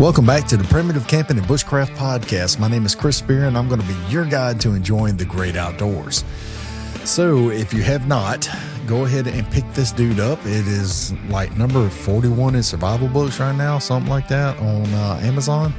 Welcome back to the Primitive Camping and Bushcraft podcast. My name is Chris Spear, and I'm going to be your guide to enjoying the great outdoors. So if you have not, go ahead and pick this dude up. It is like number 41 in survival books right now, something like that on Amazon.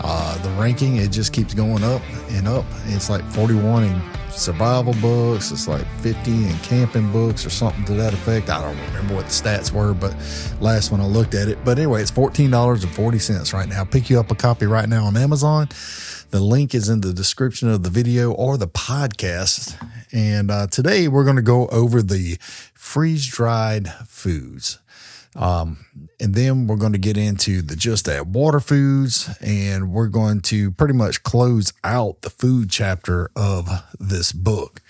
The ranking, it just keeps going up and up. It's like 41 in survival books. It's like 50 in camping books or something to that effect. I don't remember what the stats were, but last when I looked at it. But anyway, it's $14.40 right now. Pick you up a copy right now on Amazon. The link is in the description of the video or the podcast. And today we're going to go over the freeze-dried foods. And then we're going to get into the just add water foods, and we're going to pretty much close out the food chapter of this book.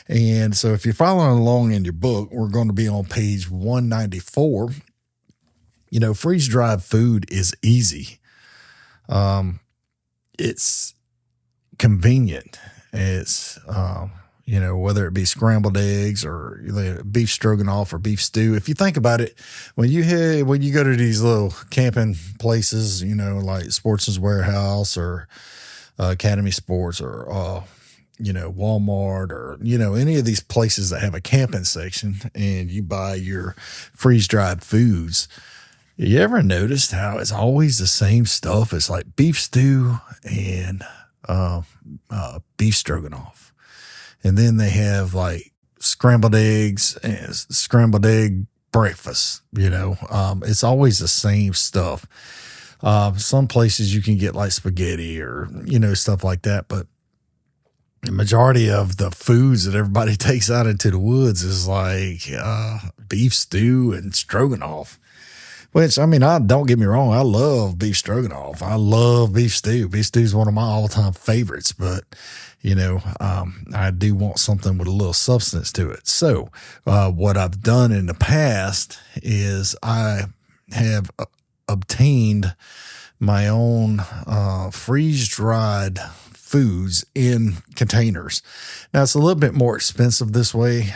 And so if you're following along in your book, we're going to be on page 194. You know, freeze-dried food is easy. It's convenient. It's, you know, whether it be scrambled eggs or beef stroganoff or beef stew. If you think about it, when you go to these little camping places, you know, like Sportsman's Warehouse or Academy Sports or, you know, Walmart or, you know, any of these places that have a camping section and you buy your freeze-dried foods, you ever noticed how it's always the same stuff? It's like beef stew and beef stroganoff. And then they have like scrambled eggs and scrambled egg breakfast, you know. It's always the same stuff. Some places you can get like spaghetti or, you know, stuff like that. But the majority of the foods that everybody takes out into the woods is like beef stew and stroganoff. Which, I mean, don't get me wrong, I love beef stroganoff. I love beef stew. Beef stew is one of my all-time favorites, but, you know, I do want something with a little substance to it. So what I've done in the past is I have obtained my own freeze-dried foods in containers. Now, it's a little bit more expensive this way,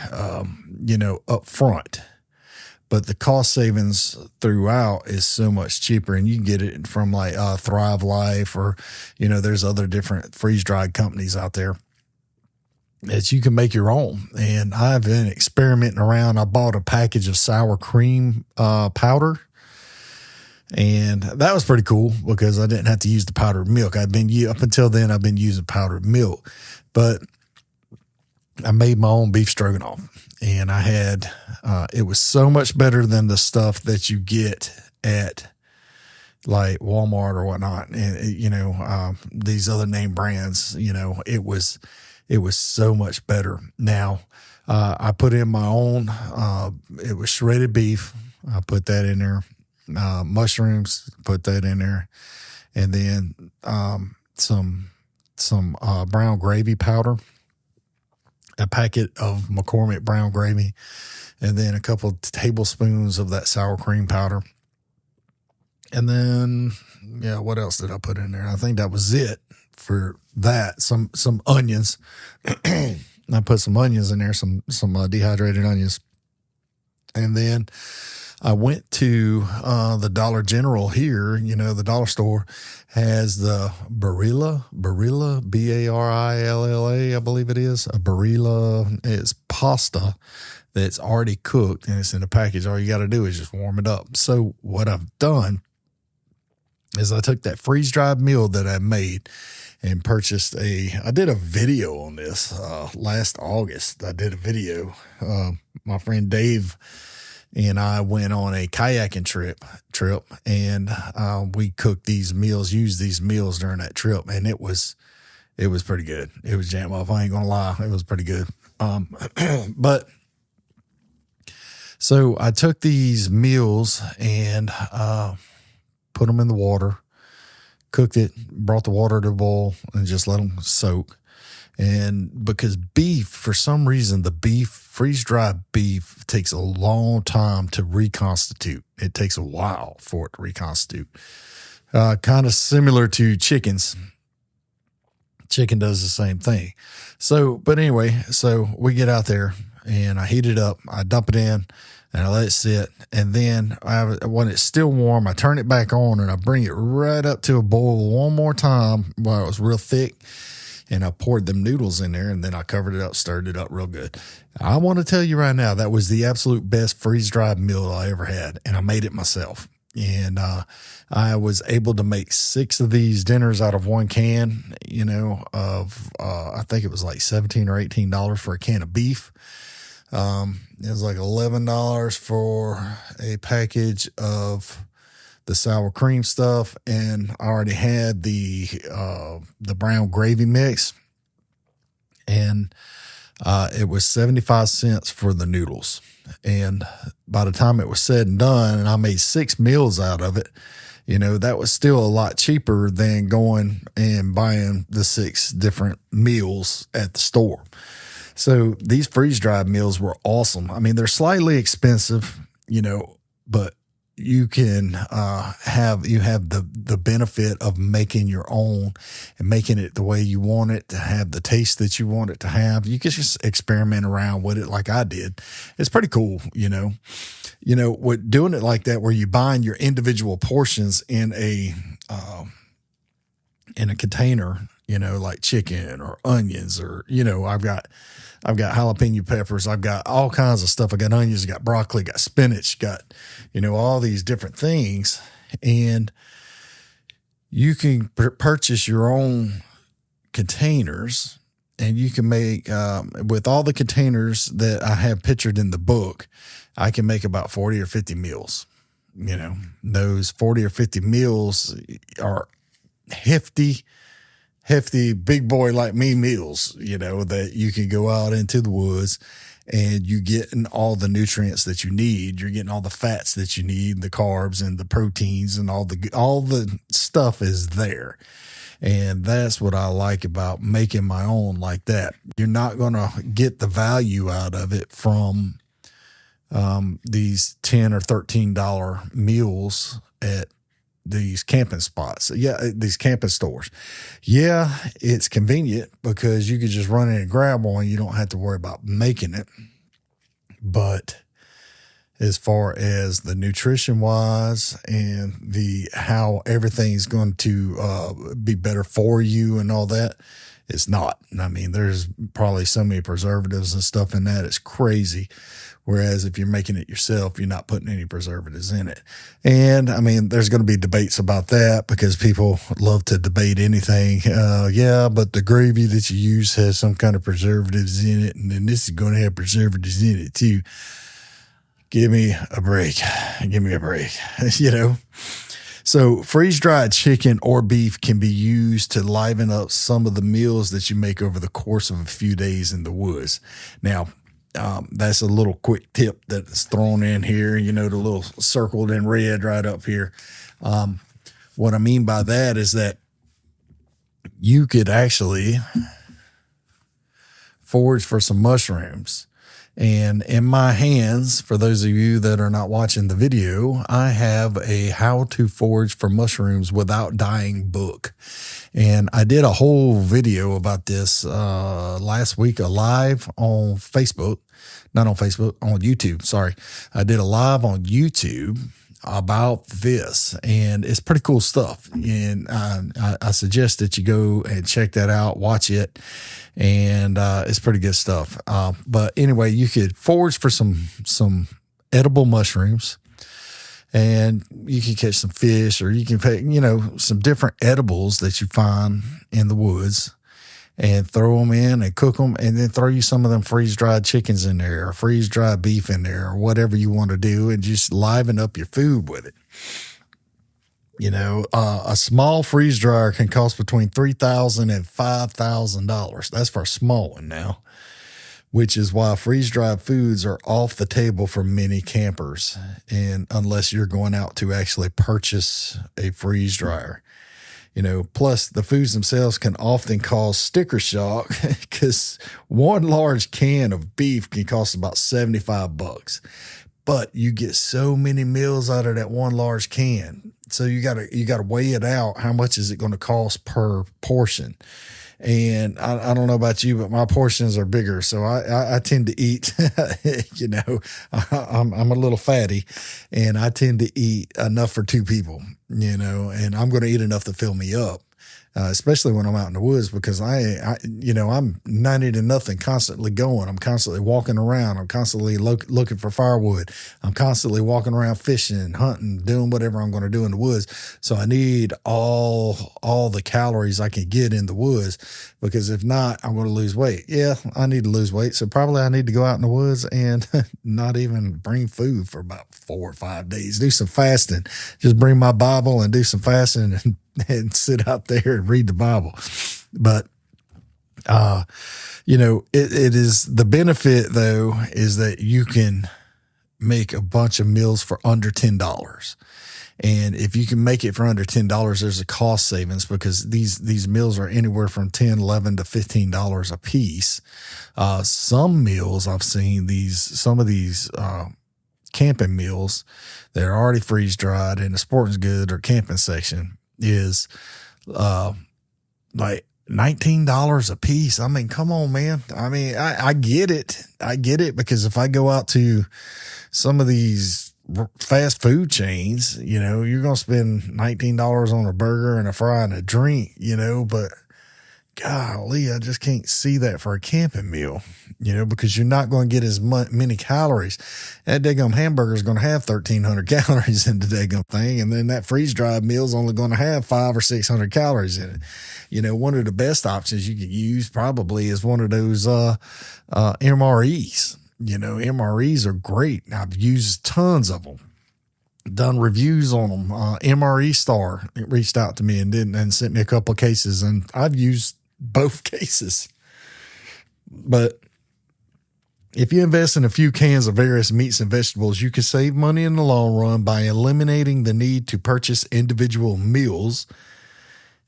you know, up front. But the cost savings throughout is so much cheaper, and you can get it from like Thrive Life or, you know, there's other different freeze-dried companies out there that you can make your own. And I've been experimenting around. I bought a package of sour cream powder, and that was pretty cool because I didn't have to use the powdered milk. Up until then, I've been using powdered milk, but I made my own beef stroganoff, and I had, it was so much better than the stuff that you get at like Walmart or whatnot. And, you know, these other name brands, you know, it was so much better. Now, I put in my own, it was shredded beef. I put that in there, mushrooms, put that in there. And then, some brown gravy powder, a packet of McCormick brown gravy, and then a couple of tablespoons of that sour cream powder. And then, yeah, what else did I put in there? I think that was it for that. Some onions. I put some onions in there, some dehydrated onions. And then I went to the Dollar General here. You know, the dollar store has the Barilla, Barilla, I believe it is. A Barilla, it's pasta that's already cooked and it's in a package. All you got to do is just warm it up. So what I've done is I took that freeze-dried meal that I made and purchased I did a video on this last August. I did a video. My friend Dave and I went on a kayaking trip, and we cooked these meals, used these meals during that trip, and it was pretty good. It was jam up. I ain't gonna lie, it was pretty good. But so I took these meals and put them in the water, cooked it, brought the water to a boil, and just let them soak. And because beef, for some reason, freeze-dried beef takes a long time to reconstitute. It takes a while for it to reconstitute. Kind of similar to chickens. Chicken does the same thing. So, but anyway, so we get out there and I heat it up. I dump it in and I let it sit. And then when it's still warm, I turn it back on and I bring it right up to a boil one more time while it was real thick. And I poured them noodles in there, and then I covered it up, stirred it up real good. I want to tell you right now, that was the absolute best freeze-dried meal I ever had, and I made it myself. And I was able to make 6 of these dinners out of one can, I think it was like $17 or $18 for a can of beef. It was like $11 for a package of the sour cream stuff, and I already had the brown gravy mix, and it was 75 cents for the noodles. And by the time it was said and done, and I made 6 meals out of it, that was still a lot cheaper than going and buying the 6 different meals at the store. So these freeze-dried meals were awesome. I mean, they're slightly expensive, but you can have the benefit of making your own and making it the way you want it to have, the taste that you want it to have. You can just experiment around with it like I did. It's pretty cool, what doing it like that, where you buying your individual portions in a container, like chicken or onions, or I've got jalapeno peppers. I've got all kinds of stuff. I got onions, got broccoli, got spinach, got, all these different things. And you can purchase your own containers, and you can make, with all the containers that I have pictured in the book, I can make about 40 or 50 meals. Those 40 or 50 meals are hefty big boy like me meals, that you can go out into the woods and you getting all the nutrients that you need. You're getting all the fats that you need, the carbs and the proteins, and all the stuff is there. And that's what I like about making my own like that. You're not going to get the value out of it from these $10 or $13 meals at these camping spots. Yeah, these camping stores. Yeah, it's convenient because you could just run in and grab one. You don't have to worry about making it. But as far as the nutrition wise and how everything's going to be better for you and all that, it's not. I mean, there's probably so many preservatives and stuff in that. It's crazy. Whereas if you're making it yourself, you're not putting any preservatives in it. And I mean, there's going to be debates about that because people love to debate anything. Yeah, but the gravy that you use has some kind of preservatives in it, and then this is going to have preservatives in it too. Give me a break. Give me a break. So freeze-dried chicken or beef can be used to liven up some of the meals that you make over the course of a few days in the woods. Now, that's a little quick tip that's thrown in here, the little circled in red right up here. What I mean by that is that you could actually forage for some mushrooms. And in my hands, for those of you that are not watching the video, I have a how to forage for mushrooms without dying book. And I did a whole video about this last week, a live on Facebook, not on Facebook, on YouTube. Sorry. I did a live on YouTube about this, and it's pretty cool stuff. And I suggest that you go and check that out, watch it, and it's pretty good stuff. But anyway, you could forage for some edible mushrooms, and you can catch some fish, or you can pay, some different edibles that you find in the woods, and throw them in and cook them, and then throw you some of them freeze-dried chickens in there, or freeze-dried beef in there, or whatever you want to do, and just liven up your food with it. A small freeze dryer can cost between $3,000 and $5,000. That's for a small one now, which is why freeze-dried foods are off the table for many campers, and unless you're going out to actually purchase a freeze dryer. Plus the foods themselves can often cause sticker shock because one large can of beef can cost about $75, but you get so many meals out of that one large can. So you gotta weigh it out. How much is it going to cost per portion? And I don't know about you, but my portions are bigger. So I tend to eat, you know, I'm a little fatty, and I tend to eat enough for two people, you know, and I'm going to eat enough to fill me up. Especially when I'm out in the woods, because you know, I'm 90 to nothing, constantly going. I'm constantly walking around. I'm constantly looking for firewood. I'm constantly walking around fishing, hunting, doing whatever I'm going to do in the woods. So I need all the calories I can get in the woods, because if not, I'm going to lose weight. Yeah, I need to lose weight. So probably I need to go out in the woods and not even bring food for about 4 or 5 days. Do some fasting. Just bring my Bible and do some fasting and sit out there and read the Bible. But, you know, it is the benefit, though, is that you can make a bunch of meals for under $10. And if you can make it for under $10, there's a cost savings, because these meals are anywhere from $10, $11 to $15 a piece. Some meals I've seen, some of these camping meals that are already freeze dried in the sporting goods or camping section is like $19 a piece. I mean, come on, man. I mean, I get it. I get it, because if I go out to some of these fast food chains, you know, you're going to spend $19 on a burger and a fry and a drink, you know, but golly, I just can't see that for a camping meal, you know, because you're not going to get as many calories. That daggum hamburger is going to have 1,300 calories in the daggum thing. And then that freeze dried meal is only going to have 500 or 600 calories in it. You know, one of the best options you could use probably is one of those MREs. You know, MREs are great. I've used tons of them. Done reviews on them. MRE Star reached out to me and sent me a couple of cases, and I've used both cases. But if you invest in a few cans of various meats and vegetables, you can save money in the long run by eliminating the need to purchase individual meals,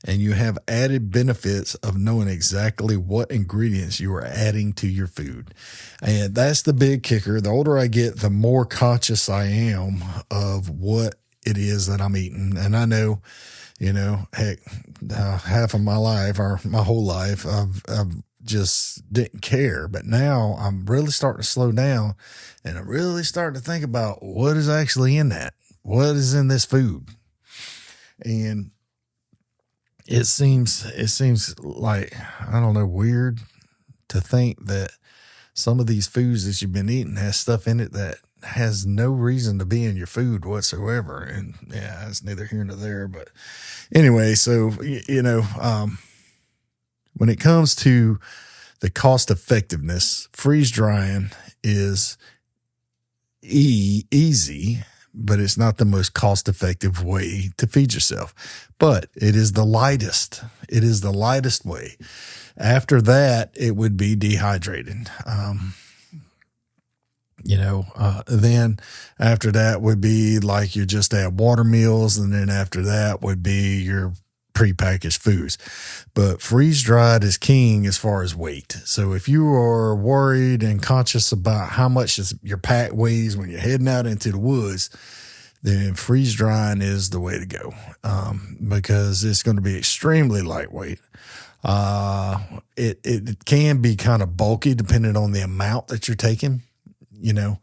and you have added benefits of knowing exactly what ingredients you are adding to your food. And that's the big kicker. The older I get, the more conscious I am of what it is that I'm eating. And I know, you know, heck, half of my life, or my whole life, I've just didn't care. But now I'm really starting to slow down, and I'm really starting to think about what is actually in that. What is in this food? And it seems like, I don't know, weird to think that some of these foods that you've been eating has stuff in it that has no reason to be in your food whatsoever. And yeah, it's neither here nor there. But anyway, so, you know, when it comes to the cost effectiveness, freeze drying is easy, but it's not the most cost-effective way to feed yourself. But it is the lightest. It is the lightest way. After that, it would be dehydrated. Then after that would be like you just add water meals, and then after that would be your prepackaged foods. But freeze-dried is king as far as weight. So if you are worried and conscious about how much your pack weighs when you're heading out into the woods, then freeze-drying is the way to go, because it's going to be extremely lightweight. It can be kind of bulky depending on the amount that you're taking. You know,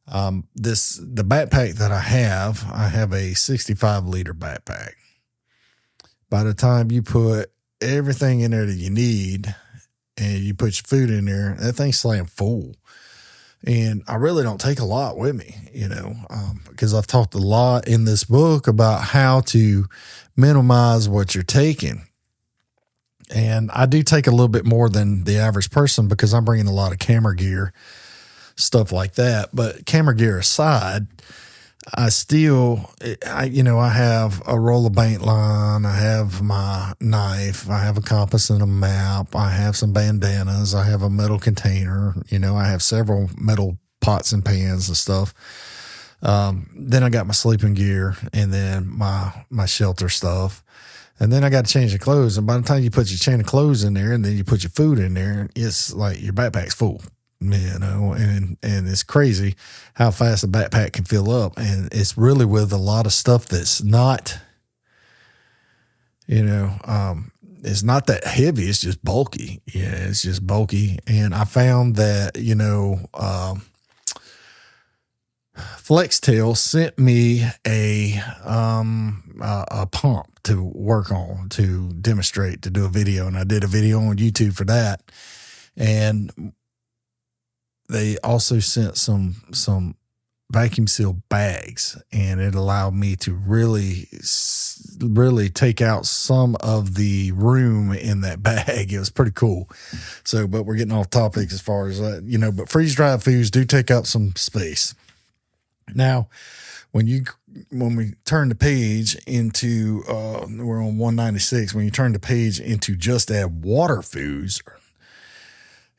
the backpack that I have a 65-liter backpack. By the time you put everything in there that you need and you put your food in there, that thing's slam full. And I really don't take a lot with me, you know, because I've talked a lot in this book about how to minimize what you're taking. And I do take a little bit more than the average person, because I'm bringing a lot of camera gear, stuff like that. But camera gear aside, I have a roll of paint line. I have my knife. I have a compass and a map. I have some bandanas. I have a metal container. You know, I have several metal pots and pans and stuff. Then I got my sleeping gear, and then my shelter stuff. And then I got to change the clothes. And by the time you put your chain of clothes in there, and then you put your food in there, it's like your backpack's full. You know, and it's crazy how fast a backpack can fill up. And it's really with a lot of stuff that's not, you know, it's not that heavy. It's just bulky. Yeah, it's just bulky. And I found that, Flextail sent me a pump to work on, to demonstrate, to do a video. And I did a video on YouTube for that. And they also sent some vacuum seal bags, and it allowed me to really take out some of the room in that bag. It was pretty cool. So, but we're getting off topic as far as that, but freeze dried foods do take up some space. Now, when we turn the page into, we're on 196, when you turn the page into just add water foods,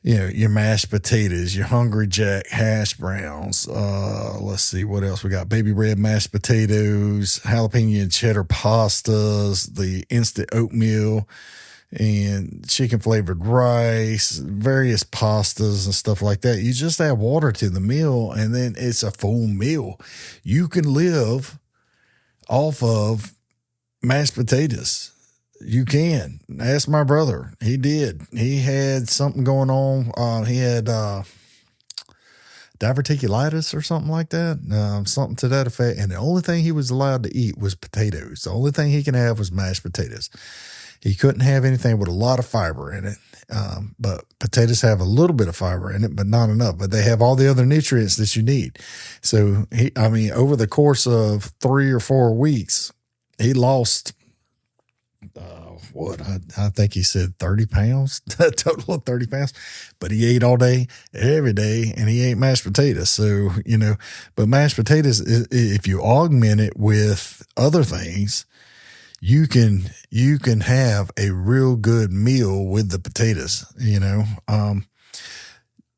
your mashed potatoes, your Hungry Jack hash browns. Let's see what else we got. Baby red mashed potatoes, jalapeno and cheddar pastas, the instant oatmeal, and chicken flavored rice, various pastas and stuff like that. You just add water to the meal, and then it's a full meal. You can live off of mashed potatoes. You can. Ask my brother. He did. He had something going on. He had diverticulitis or something like that, something to that effect. And the only thing he was allowed to eat was potatoes. The only thing he can have was mashed potatoes. He couldn't have anything with a lot of fiber in it. But potatoes have a little bit of fiber in it, but not enough. But they have all the other nutrients that you need. So, over the course of 3 or 4 weeks, he lost I think he said 30 pounds, a total of 30 pounds, but he ate all day, every day, and he ate mashed potatoes. So, but mashed potatoes, if you augment it with other things, you can have a real good meal with the potatoes,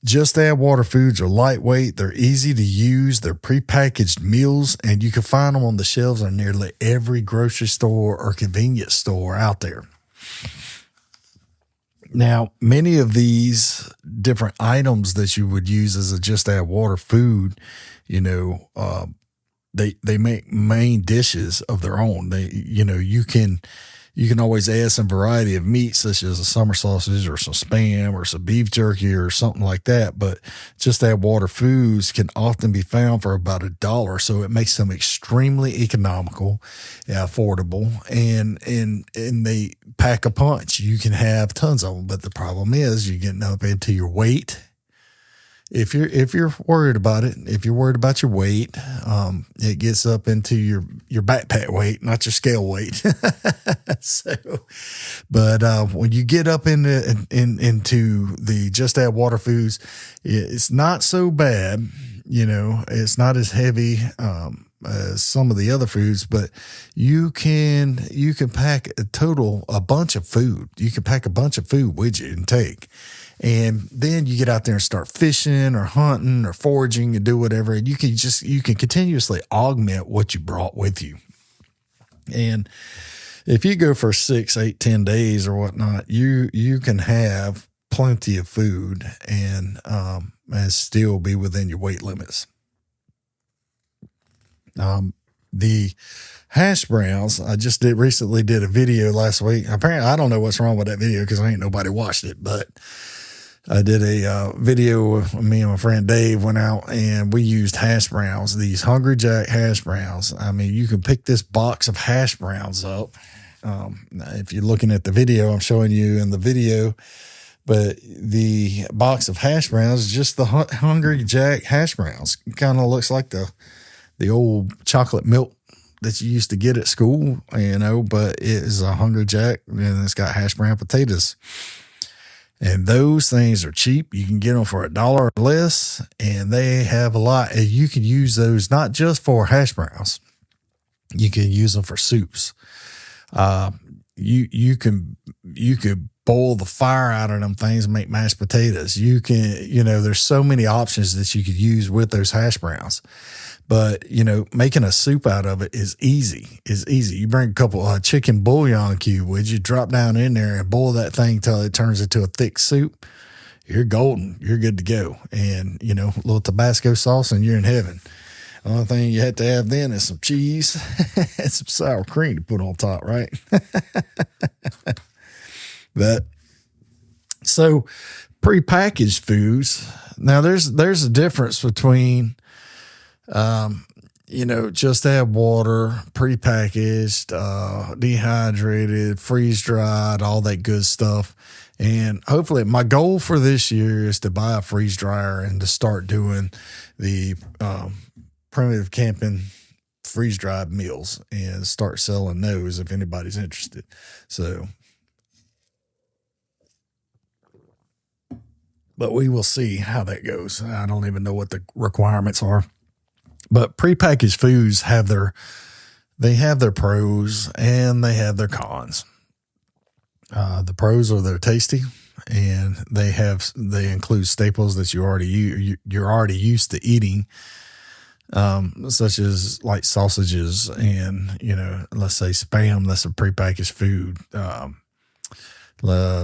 Just Add Water foods are lightweight. They're easy to use. They're prepackaged meals, and you can find them on the shelves of nearly every grocery store or convenience store out there. Now, many of these different items that you would use as a Just Add Water food, they make main dishes of their own. You can always add some variety of meat, such as a summer sausage or some Spam or some beef jerky or something like that. But Just Add Water foods can often be found for about $1. So it makes them extremely economical, affordable, and they pack a punch. You can have tons of them. But the problem is you're getting up into your weight. If you're worried about it, if you're worried about your weight, it gets up into your backpack weight, not your scale weight. But when you get up into the Just Add Water foods, it's not so bad. It's not as heavy as some of the other foods, but you can pack a bunch of food. You can pack a bunch of food with you and take. And then you get out there and start fishing or hunting or foraging and do whatever. And you can continuously augment what you brought with you. And if you go for 6, 8, 10 days or whatnot, you can have plenty of food and still be within your weight limits. The hash browns, I just recently did a video last week. Apparently, I don't know what's wrong with that video because ain't nobody watched it, but I did a video. Me and my friend Dave went out and we used hash browns, these Hungry Jack hash browns. You can pick this box of hash browns up. If you're looking at the video, I'm showing you in the video, but the box of hash browns is just the Hungry Jack hash browns. Kind of looks like the old chocolate milk that you used to get at school, but it is a Hungry Jack and it's got hash brown potatoes. And those things are cheap. You can get them for $1 or less, and they have a lot. And you can use those not just for hash browns. You can use them for soups. You could boil the fire out of them things and make mashed potatoes. You can, there's so many options that you could use with those hash browns. But, making a soup out of it is easy. You bring a couple chicken bouillon cube with you, drop down in there and boil that thing till it turns into a thick soup. You're golden. You're good to go. And, a little Tabasco sauce and you're in heaven. The only thing you have to have then is some cheese and some sour cream to put on top, right? But so prepackaged foods. Now there's a difference between just add water, prepackaged, dehydrated, freeze dried, all that good stuff. And hopefully, my goal for this year is to buy a freeze dryer and to start doing the primitive camping freeze dried meals and start selling those if anybody's interested. So, but we will see how that goes. I don't even know what the requirements are. But prepackaged foods have their pros and they have their cons. The pros are they're tasty, and they include staples that you're already used to eating, such as like sausages and let's say Spam. That's a prepackaged food.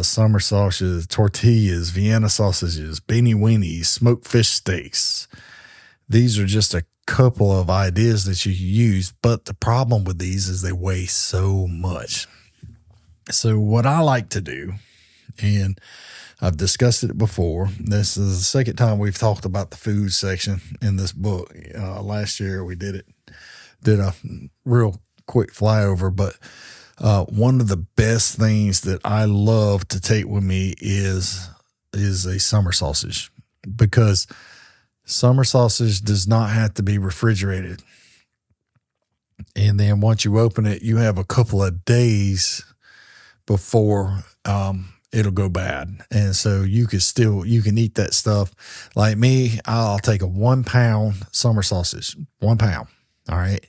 Summer sausages, tortillas, Vienna sausages, beanie weenies, smoked fish steaks. These are just a couple of ideas that you can use, but the problem with these is they weigh so much. So what I like to do, and I've discussed it before, this is the second time we've talked about the food section in this book. Last year we did a real quick flyover, but one of the best things that I love to take with me is a summer sausage, because summer sausage does not have to be refrigerated. And then once you open it, you have a couple of days before it'll go bad. And so you can eat that stuff. Like me, I'll take a 1 pound summer sausage, 1 pound. All right.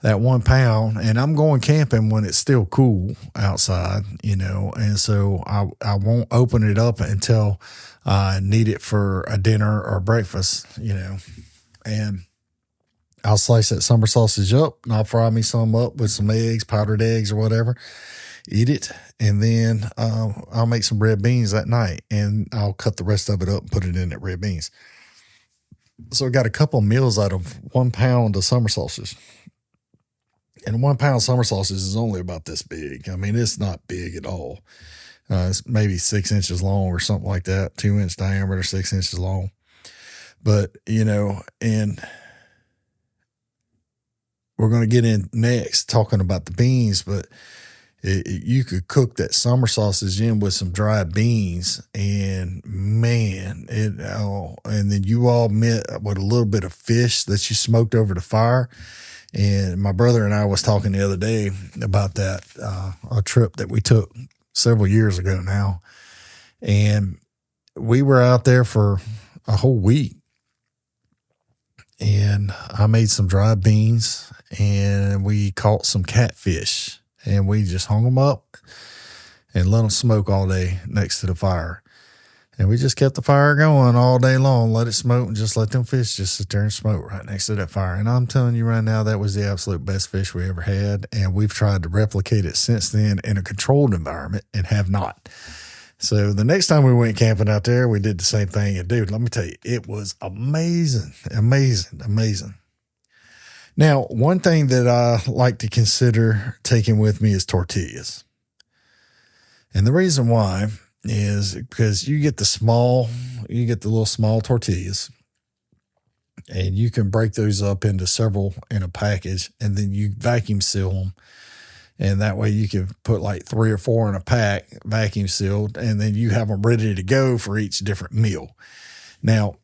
That 1 pound, and I'm going camping when it's still cool outside, and so I won't open it up until I need it for a dinner or breakfast, and I'll slice that summer sausage up and I'll fry me some up with some eggs, powdered eggs or whatever, eat it. And then I'll make some red beans that night, and I'll cut the rest of it up and put it in that red beans. So I got a couple of meals out of 1 pound of summer sausage. And 1 pound summer sausage is only about this big. I mean, it's not big at all. It's maybe 6 inches long or something like that, 2-inch diameter, 6 inches long. But, and we're going to get in next talking about the beans, but you could cook that summer sausage in with some dried beans, and man, and then you augment with a little bit of fish that you smoked over the fire. And my brother and I was talking the other day about that, a trip that we took several years ago now. And we were out there for a whole week. And I made some dried beans, and we caught some catfish, and we just hung them up and let them smoke all day next to the fire. And we just kept the fire going all day long, let it smoke, and just let them fish just sit there and smoke right next to that fire. And I'm telling you right now, that was the absolute best fish we ever had. And we've tried to replicate it since then in a controlled environment and have not. So the next time we went camping out there, we did the same thing. And dude, let me tell you, it was amazing, amazing, amazing. Now, one thing that I like to consider taking with me is tortillas. And the reason why is because you get the little small tortillas, and you can break those up into several in a package, and then you vacuum seal them. And that way you can put like 3 or 4 in a pack, vacuum sealed, and then you have them ready to go for each different meal. Now,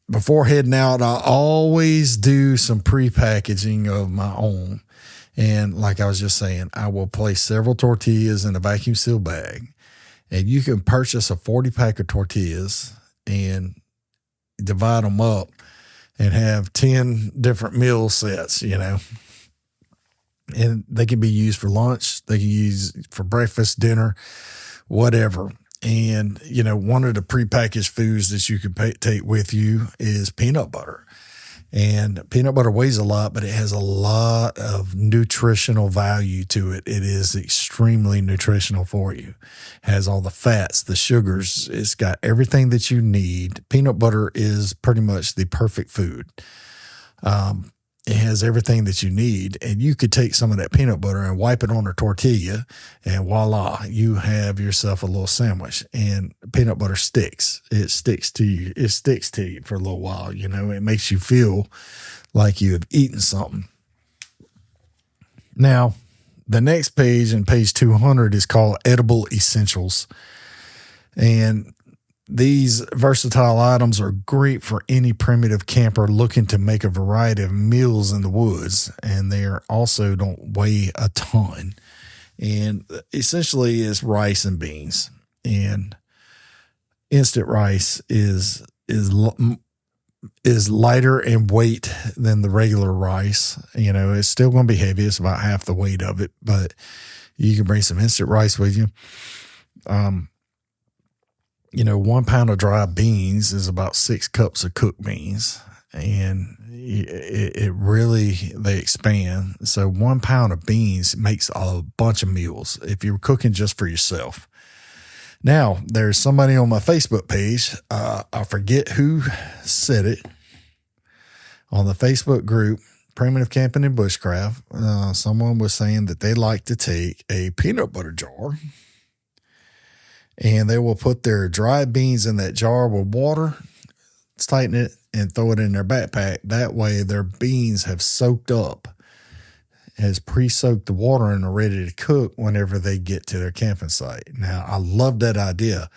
before heading out, I always do some pre-packaging of my own. And like I was just saying, I will place several tortillas in a vacuum sealed bag. And you can purchase a 40-pack of tortillas and divide them up and have 10 different meal sets, And they can be used for lunch. They can use for breakfast, dinner, whatever. And, one of the prepackaged foods that you can take with you is peanut butter. And peanut butter weighs a lot, but it has a lot of nutritional value to it. It is extremely nutritional for you. It has all the fats, the sugars. It's got everything that you need. Peanut butter is pretty much the perfect food. it has everything that you need. And you could take some of that peanut butter and wipe it on a tortilla, and voila, you have yourself a little sandwich. And peanut butter sticks. It sticks to you. It sticks to you for a little while. You know, it makes you feel like you have eaten something. Now, the next page, in page 200, is called Edible Essentials. And these versatile items are great for any primitive camper looking to make a variety of meals in the woods. And they also don't weigh a ton. And essentially is rice and beans. And instant rice is lighter in weight than the regular rice. You know, it's still going to be heavy. It's about half the weight of it, but you can bring some instant rice with you. You know, 1 pound of dry beans is about 6 cups of cooked beans, and it really, they expand. So 1 pound of beans makes a bunch of meals if you're cooking just for yourself. Now, there's somebody on my Facebook page, I forget who said it, on the Facebook group, Primitive Camping and Bushcraft, someone was saying that they like to take a peanut butter jar, and they will put their dried beans in that jar with water, tighten it, and throw it in their backpack. That way their beans have soaked up, has pre-soaked the water, and are ready to cook whenever they get to their camping site. Now, I love that idea.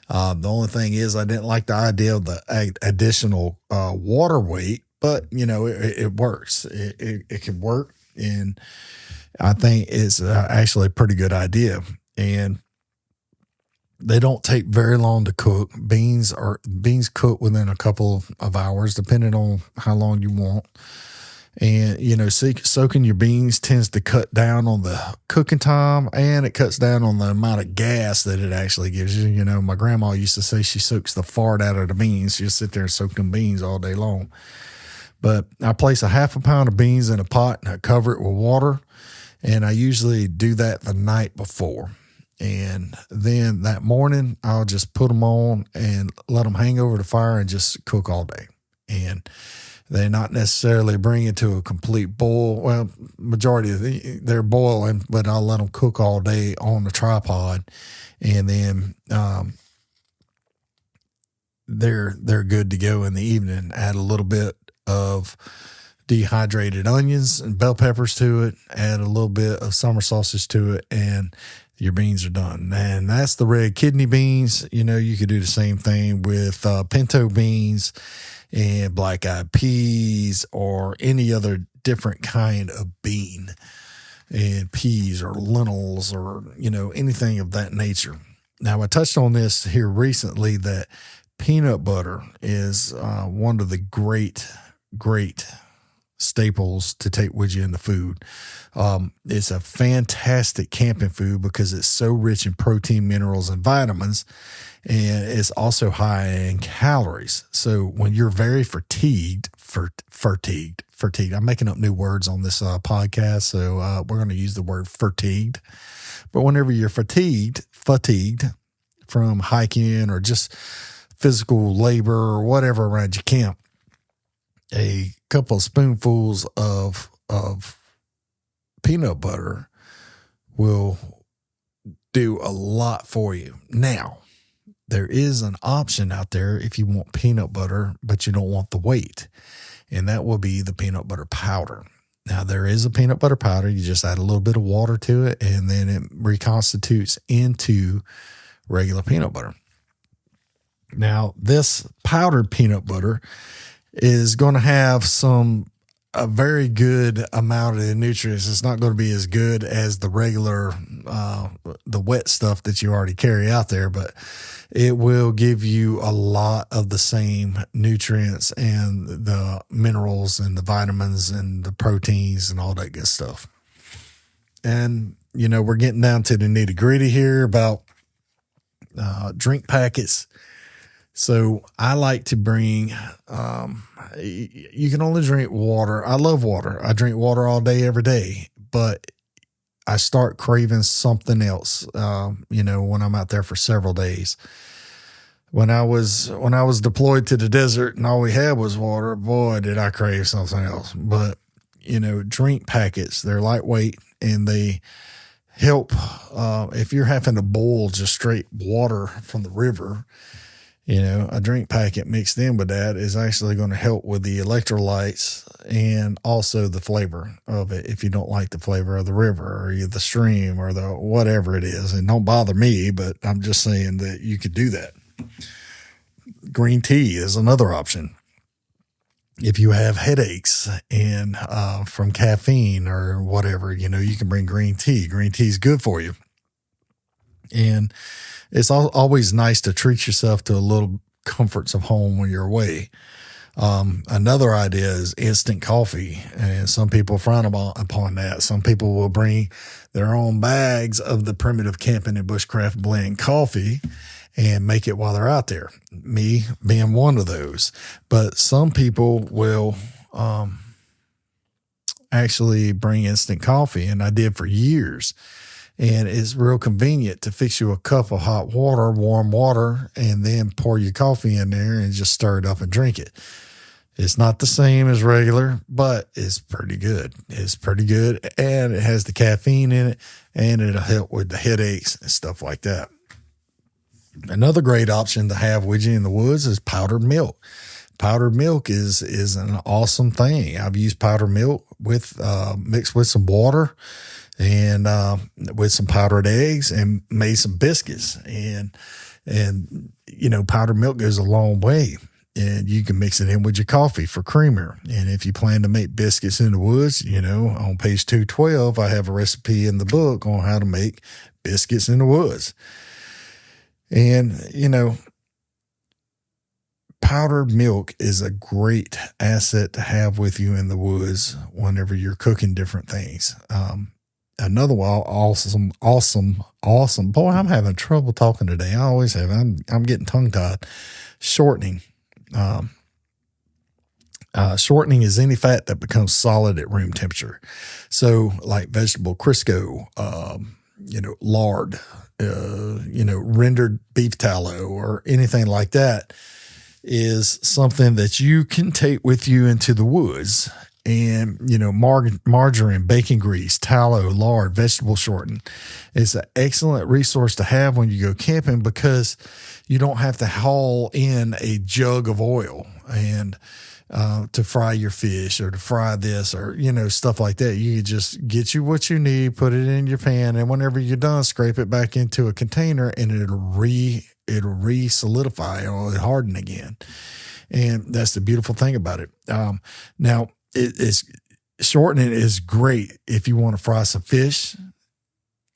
The only thing is I didn't like the idea of the additional water weight, but, you know, it works. It can work, and I think it's actually a pretty good idea. And they don't take very long to cook. Beans cook within a couple of hours, depending on how long you want. And, you know, soaking your beans tends to cut down on the cooking time, and it cuts down on the amount of gas that it actually gives you. You know, my grandma used to say she soaks the fart out of the beans. She just sit there and soak them beans all day long. But I place a half a pound of beans in a pot, and I cover it with water. And I usually do that the night before. And then that morning, I'll just put them on and let them hang over the fire and just cook all day. And they not necessarily bring it to a complete boil. Well, majority of they're boiling, but I'll let them cook all day on the tripod. And then they're good to go in the evening. Add a little bit of dehydrated onions and bell peppers to it. Add a little bit of summer sausage to it, and your beans are done. And that's the red kidney beans. You know, you could do the same thing with pinto beans and black-eyed peas, or any other different kind of bean, and peas or lentils, or, you know, anything of that nature. Now, I touched on this here recently, that peanut butter is one of the great staples to take with you in the food. It's a fantastic camping food because it's so rich in protein, minerals, and vitamins, and it's also high in calories. So when you're very fatigued, I'm making up new words on this podcast, so we're going to use the word fatigued. But whenever you're fatigued from hiking or just physical labor or whatever around your camp, a couple of spoonfuls of peanut butter will do a lot for you. Now, there is an option out there if you want peanut butter, but you don't want the weight, and that will be the peanut butter powder. Now, there is a peanut butter powder. You just add a little bit of water to it, and then it reconstitutes into regular peanut butter. Now, this powdered peanut butter is going to have a very good amount of nutrients. It's not going to be as good as the regular, the wet stuff that you already carry out there, but it will give you a lot of the same nutrients and the minerals and the vitamins and the proteins and all that good stuff. And, you know, we're getting down to the nitty gritty here about drink packets. So I like to bring, you can only drink water. I love water. I drink water all day, every day, but I start craving something else, you know, when I'm out there for several days. When I was deployed to the desert and all we had was water, boy, did I crave something else. But drink packets. They're lightweight and they help. If you're having to boil just straight water from the river, a drink packet mixed in with that is actually going to help with the electrolytes and also the flavor of it. If you don't like the flavor of the river or the stream or the whatever it is, and don't bother me, but I'm just saying that you could do that. Green tea is another option. If you have headaches and from caffeine or whatever, you can bring green tea. Green tea is good for you. And it's always nice to treat yourself to a little comforts of home when you're away. Another idea is instant coffee, and some people frown upon that. Some people will bring their own bags of the primitive camping and bushcraft blend coffee and make it while they're out there. Me being one of those. But some people will actually bring instant coffee, and I did for years. And it's real convenient to fix you a cup of hot water, warm water, and then pour your coffee in there and just stir it up and drink it. It's not the same as regular, but it's pretty good. It's pretty good, and it has the caffeine in it, and it'll help with the headaches and stuff like that. Another great option to have with you in the woods is powdered milk. Powdered milk is an awesome thing. I've used powdered milk with mixed with some water and with some powdered eggs and made some biscuits. And powdered milk goes a long way. And you can mix it in with your coffee for creamer. And if you plan to make biscuits in the woods, on page 212, I have a recipe in the book on how to make biscuits in the woods. And, powdered milk is a great asset to have with you in the woods whenever you're cooking different things. Another awesome. Boy, I'm having trouble talking today. I always have. I'm getting tongue tied. Shortening. Shortening is any fat that becomes solid at room temperature. So like vegetable Crisco, lard, rendered beef tallow or anything like that is something that you can take with you into the woods. And, margarine, bacon grease, tallow, lard, vegetable shortening is an excellent resource to have when you go camping because you don't have to haul in a jug of oil and to fry your fish or to fry this or, stuff like that. You can just get you what you need, put it in your pan, and whenever you're done, scrape it back into a container and it'll re-solidify or it'll harden again. And that's the beautiful thing about it. Now, shortening is great if you want to fry some fish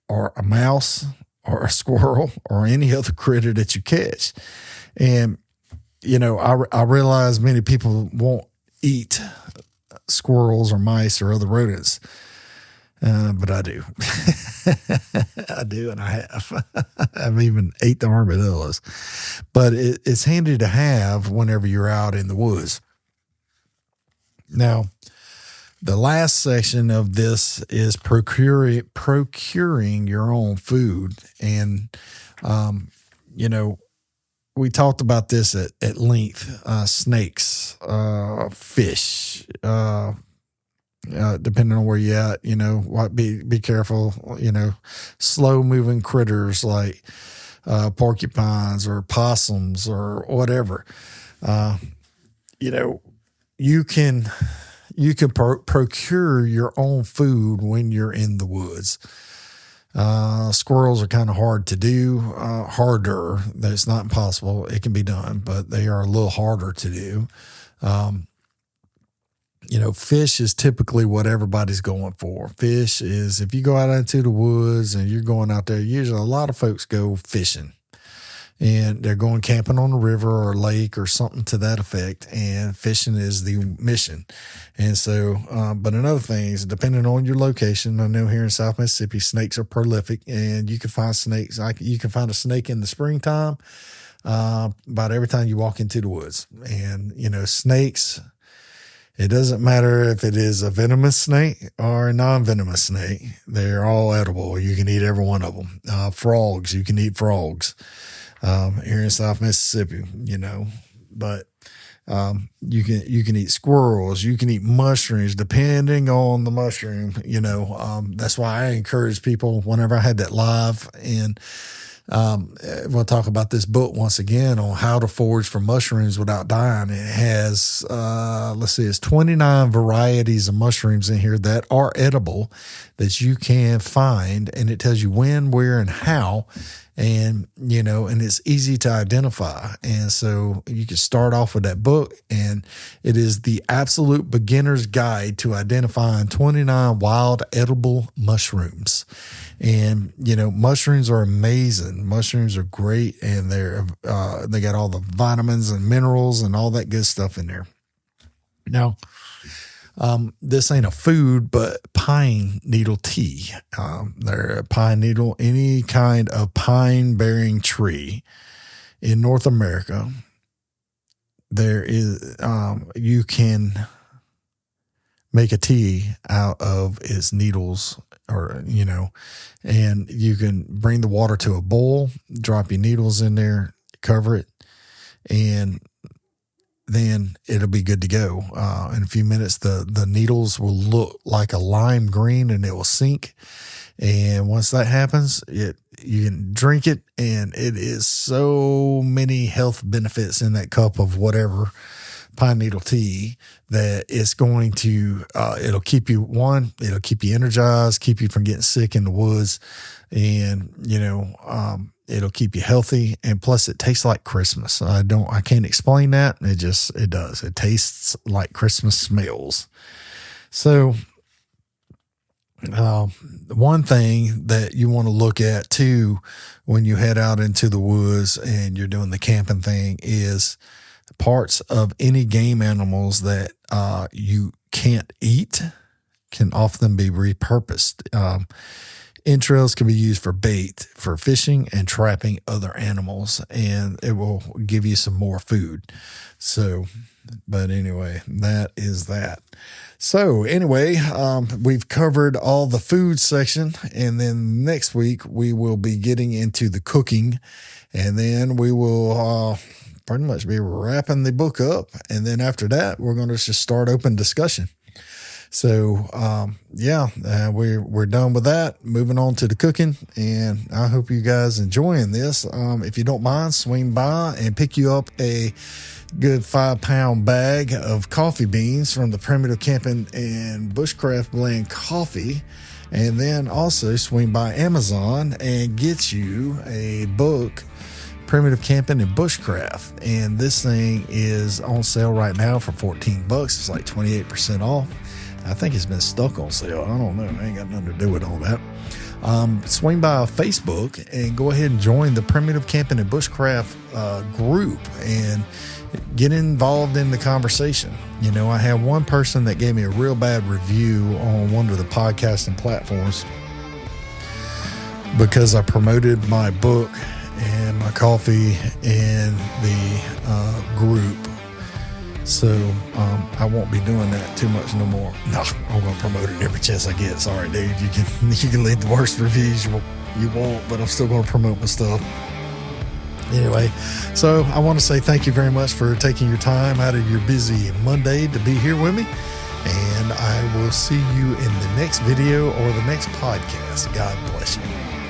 or a mouse or a squirrel or any other critter that you catch. And, I realize many people won't eat squirrels or mice or other rodents, but I do. I do, and I have. I've even ate the armadillos. But it's handy to have whenever you're out in the woods. Now, the last section of this is procuring your own food. And, we talked about this at length, snakes, fish, depending on where you're at, be careful, slow moving critters like porcupines or possums or whatever. You can procure your own food when you're in the woods. Squirrels are kind of hard to do, harder. It's not impossible. It can be done, but they are a little harder to do. Fish is typically what everybody's going for. Fish is, if you go out into the woods and you're going out there, usually a lot of folks go fishing. And they're going camping on a river or a lake or something to that effect. And fishing is the mission. And so, but another thing is, depending on your location, I know here in South Mississippi, snakes are prolific, and you can find snakes. You can find a snake in the springtime, about every time you walk into the woods. And, snakes, it doesn't matter if it is a venomous snake or a non-venomous snake. They're all edible. You can eat every one of them. Frogs, you can eat frogs. Here in South Mississippi, but You can eat squirrels, you can eat mushrooms, depending on the mushroom. That's why I encourage people whenever I had that live, and we'll talk about this book once again on how to forage for mushrooms without dying. It has, it's 29 varieties of mushrooms in here that are edible that you can find, and it tells you when, where, and how. And, and it's easy to identify. And so you can start off with that book, and it is the absolute beginner's guide to identifying 29 wild edible mushrooms. And, mushrooms are amazing. Mushrooms are great, and they got all the vitamins and minerals and all that good stuff in there. Now, this ain't a food, but pine needle tea. They're a pine needle, any kind of pine bearing tree in North America. There is, you can make a tea out of its needles, and you can bring the water to a boil, drop your needles in there, cover it, and then it'll be good to go. In a few minutes, the needles will look like a lime green, and it will sink. And once that happens, you can drink it, and it is so many health benefits in that cup of whatever pine needle tea that it's going to, it'll keep you energized, keep you from getting sick in the woods. And, it'll keep you healthy. And plus it tastes like Christmas. I can't explain that. It does. It tastes like Christmas smells. So, one thing that you want to look at too, when you head out into the woods and you're doing the camping thing, is parts of any game animals that you can't eat can often be repurposed. Entrails can be used for bait, for fishing and trapping other animals, and it will give you some more food. So, but anyway, that is that. So anyway, we've covered all the food section, and then next week we will be getting into the cooking, and then we will pretty much be wrapping the book up. And then after that, we're going to just start open discussion. So, we're done with that. Moving on to the cooking, and I hope you guys enjoying this. If you don't mind, swing by and pick you up a good 5-pound bag of coffee beans from the Primitive Camping and Bushcraft blend coffee. And then also swing by Amazon and get you a book, Primitive Camping and Bushcraft. And this thing is on sale right now for $14. It's like 28% off. I think it's been stuck on sale. I don't know. I ain't got nothing to do with all that. Swing by Facebook and go ahead and join the Primitive Camping and Bushcraft group and get involved in the conversation. I had one person that gave me a real bad review on one of the podcasting platforms because I promoted my book and my coffee in the group. So I won't be doing that too much no more. No, I'm going to promote it every chance I get. Sorry, dude. You can leave the worst reviews you want, but I'm still going to promote my stuff. Anyway, so I want to say thank you very much for taking your time out of your busy Monday to be here with me. And I will see you in the next video or the next podcast. God bless you.